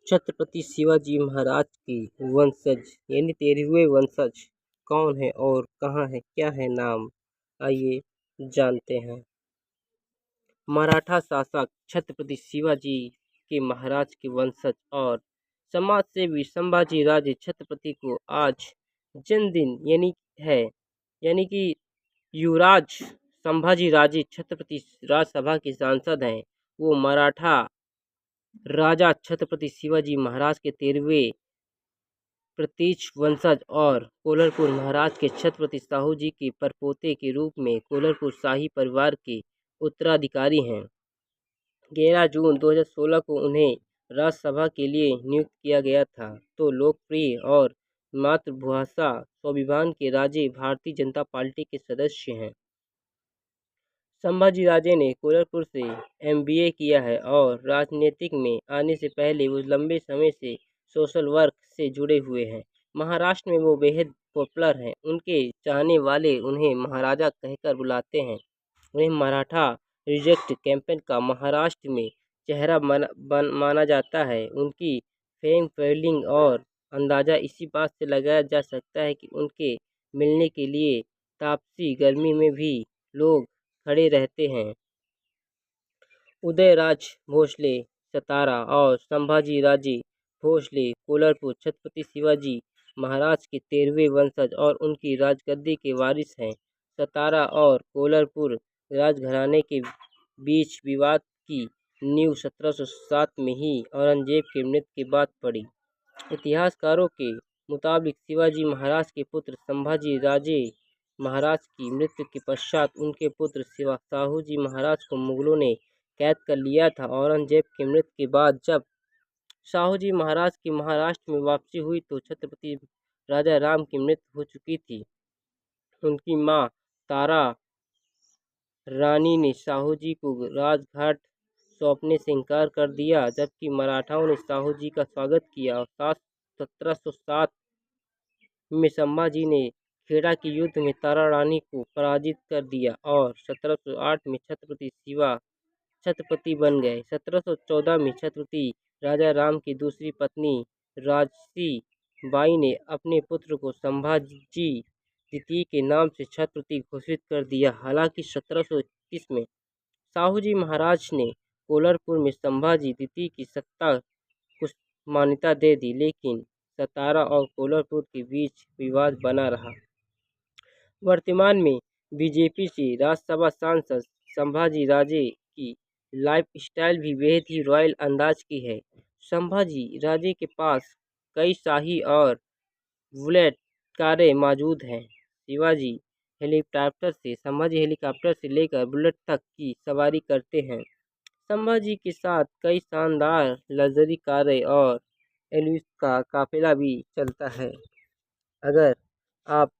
छत्रपति शिवाजी महाराज के वंशज यानी 13वें वंशज कौन है और कहाँ है, क्या है नाम, आइए जानते हैं। मराठा शासक छत्रपति शिवाजी के महाराज के वंशज और समाज सेवी संभाजी राजे छत्रपति को आज जन्मदिन यानी कि युवराज संभाजी राजे छत्रपति राज्यसभा के सांसद हैं। वो मराठा राजा छत्रपति शिवाजी महाराज के 13वें प्रतीच वंशज और कोल्हारपुर महाराज के छत्रपति साहू जी के परपोते के रूप में कोल्हारपुर शाही परिवार के उत्तराधिकारी हैं। 11 जून 2016 को उन्हें राज्यसभा के लिए नियुक्त किया गया था। तो लोकप्रिय और मातृभाषा स्वाभिमान के राजे भारतीय जनता पार्टी के सदस्य हैं। संभाजी राजे ने कोल्हारपुर से MBA किया है और राजनीतिक में आने से पहले वो लंबे समय से सोशल वर्क से जुड़े हुए हैं। महाराष्ट्र में वो बेहद पॉपुलर हैं। उनके चाहने वाले उन्हें महाराजा कहकर बुलाते हैं। उन्हें मराठा रिजेक्ट कैंपेन का महाराष्ट्र में चेहरा माना जाता है। उनकी फेम फॉलोइंग और अंदाज़ा इसी बात से लगाया जा सकता है कि उनके मिलने के लिए तापसी गर्मी में भी लोग खड़े रहते हैं। उदयराज भोसले सतारा और संभाजी राजे भोसले कोल्हारपुर छत्रपति शिवाजी महाराज के 13वें वंशज और उनकी राजगद्दी के वारिस हैं। सतारा और कोल्हारपुर राजघराने के बीच विवाद की नींव 1707 में ही औरंगजेब की मृत्यु के बाद पड़ी। इतिहासकारों के मुताबिक शिवाजी महाराज के पुत्र संभाजी राजे महाराज की मृत्यु के पश्चात उनके पुत्र साहू जी महाराज को मुगलों ने कैद कर लिया था। औरंगजेब की मृत्यु के बाद जब साहू जी महाराज की महाराष्ट्र में वापसी हुई तो छत्रपति राजा राम की मृत्यु हो चुकी थी। उनकी मां तारा रानी ने साहू जी को राजघाट सौंपने से इनकार कर दिया, जबकि मराठाओं ने साहू जी का स्वागत किया और 1707 में संभाजी ने खेड़ा के युद्ध में तारा रानी को पराजित कर दिया और 1708 में छत्रपति बन गए। 1714 में छत्रपति राजा राम की दूसरी पत्नी राजसी बाई ने अपने पुत्र को संभाजी द्वितीय के नाम से छत्रपति घोषित कर दिया। हालांकि 1721 में साहू जी महाराज ने कोल्हारपुर में संभाजी द्वितीय की सत्ता को मान्यता दे दी, लेकिन सतारा और कोल्हारपुर के बीच विवाद बना रहा। वर्तमान में बीजेपी से राज्यसभा सांसद संभाजी राजे की लाइफ स्टाइल भी बेहद ही रॉयल अंदाज की है। संभाजी राजे के पास कई शाही और बुलेट कारें मौजूद हैं। संभाजी हेलीकॉप्टर से लेकर बुलेट तक की सवारी करते हैं। संभाजी के साथ कई शानदार लग्जरी कारें और एल्विस का काफिला भी चलता है। अगर आप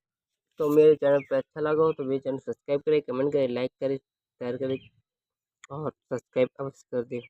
तो मेरे चैनल पर अच्छा लगा हो तो मेरे चैनल सब्सक्राइब करें, कमेंट करें, लाइक करें, शेयर करें और सब्सक्राइब अवश्य कर दें।